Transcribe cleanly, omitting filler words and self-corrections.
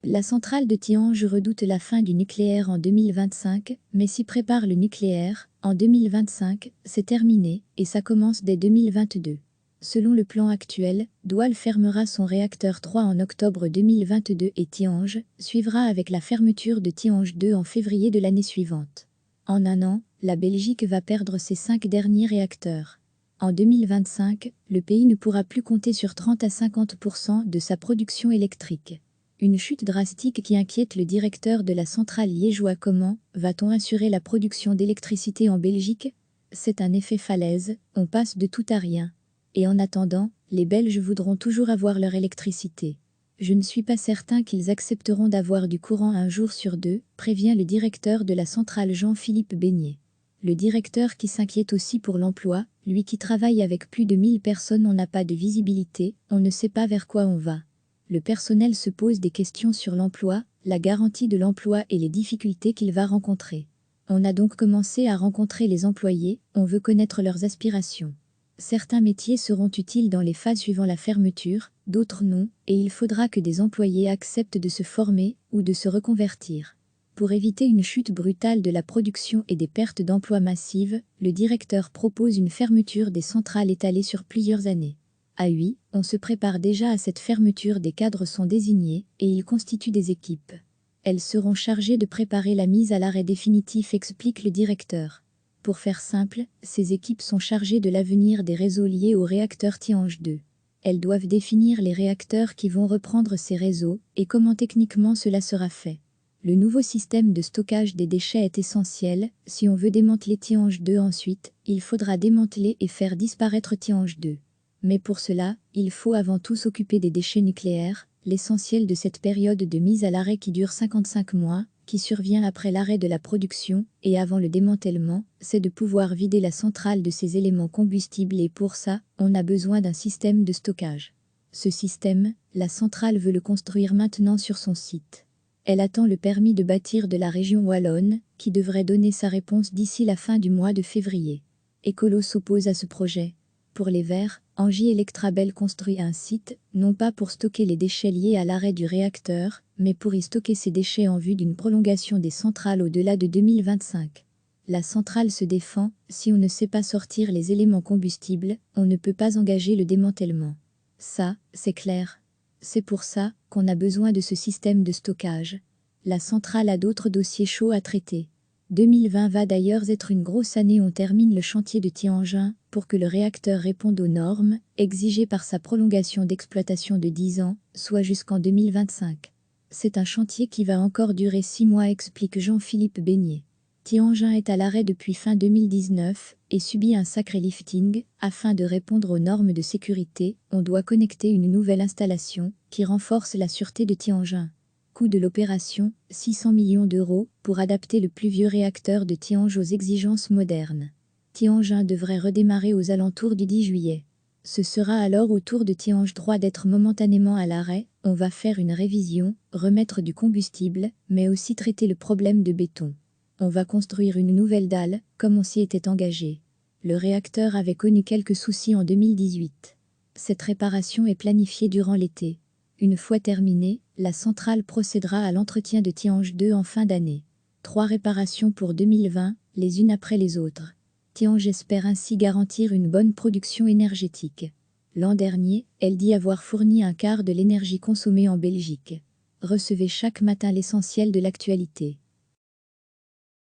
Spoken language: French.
La centrale de Tihange redoute la fin du nucléaire en 2025, mais s'y prépare le nucléaire. En 2025, c'est terminé, et ça commence dès 2022. Selon le plan actuel, Doual fermera son réacteur 3 en octobre 2022 et Tihange suivra avec la fermeture de Tihange 2 en février de l'année suivante. En un an, la Belgique va perdre ses 5 derniers réacteurs. En 2025, le pays ne pourra plus compter sur 30 à 50% de sa production électrique. Une chute drastique qui inquiète le directeur de la centrale liégeois. Comment va-t-on assurer la production d'électricité en Belgique? C'est un effet falaise, on passe de tout à rien. Et en attendant, les Belges voudront toujours avoir leur électricité. Je ne suis pas certain qu'ils accepteront d'avoir du courant un jour sur deux, prévient le directeur de la centrale Jean-Philippe Beignet. Le directeur qui s'inquiète aussi pour l'emploi, lui qui travaille avec plus de 1000 personnes. On n'a pas de visibilité, on ne sait pas vers quoi on va. Le personnel se pose des questions sur l'emploi, la garantie de l'emploi et les difficultés qu'il va rencontrer. On a donc commencé à rencontrer les employés, on veut connaître leurs aspirations. Certains métiers seront utiles dans les phases suivant la fermeture, d'autres non, et il faudra que des employés acceptent de se former ou de se reconvertir. Pour éviter une chute brutale de la production et des pertes d'emplois massives, le directeur propose une fermeture des centrales étalée sur plusieurs années. Ah oui, on se prépare déjà à cette fermeture, des cadres sont désignés, et ils constituent des équipes. Elles seront chargées de préparer la mise à l'arrêt définitif, explique le directeur. Pour faire simple, ces équipes sont chargées de l'avenir des réseaux liés au réacteur Tihange 2. Elles doivent définir les réacteurs qui vont reprendre ces réseaux, et comment techniquement cela sera fait. Le nouveau système de stockage des déchets est essentiel. Si on veut démanteler Tihange 2 ensuite, il faudra démanteler et faire disparaître Tihange 2. Mais pour cela, il faut avant tout s'occuper des déchets nucléaires, l'essentiel de cette période de mise à l'arrêt qui dure 55 mois, qui survient après l'arrêt de la production et avant le démantèlement, c'est de pouvoir vider la centrale de ses éléments combustibles et pour ça, on a besoin d'un système de stockage. Ce système, la centrale veut le construire maintenant sur son site. Elle attend le permis de bâtir de la région wallonne, qui devrait donner sa réponse d'ici la fin du mois de février. Ecolo s'oppose à ce projet. Pour les Verts, Engie Electrabel construit un site, non pas pour stocker les déchets liés à l'arrêt du réacteur, mais pour y stocker ces déchets en vue d'une prolongation des centrales au-delà de 2025. La centrale se défend, si on ne sait pas sortir les éléments combustibles, on ne peut pas engager le démantèlement. Ça, c'est clair. C'est pour ça qu'on a besoin de ce système de stockage. La centrale a d'autres dossiers chauds à traiter. 2020 va d'ailleurs être une grosse année, on termine le chantier de Tihange 1 pour que le réacteur réponde aux normes exigées par sa prolongation d'exploitation de 10 ans, soit jusqu'en 2025. C'est un chantier qui va encore durer 6 mois, explique Jean-Philippe Beignet. Tihange 1 est à l'arrêt depuis fin 2019 et subit un sacré lifting. Afin de répondre aux normes de sécurité, on doit connecter une nouvelle installation qui renforce la sûreté de Tihange 1. Coût de l'opération, 600 millions d'euros, pour adapter le plus vieux réacteur de Tihange aux exigences modernes. Tihange 1 devrait redémarrer aux alentours du 10 juillet. Ce sera alors au tour de Tihange 3 d'être momentanément à l'arrêt. On va faire une révision, remettre du combustible, mais aussi traiter le problème de béton. On va construire une nouvelle dalle, comme on s'y était engagé. Le réacteur avait connu quelques soucis en 2018. Cette réparation est planifiée durant l'été. Une fois terminée, la centrale procédera à l'entretien de Tihange 2 en fin d'année. 3 réparations pour 2020, les unes après les autres. Tihange espère ainsi garantir une bonne production énergétique. L'an dernier, elle dit avoir fourni un quart de l'énergie consommée en Belgique. Recevez chaque matin l'essentiel de l'actualité.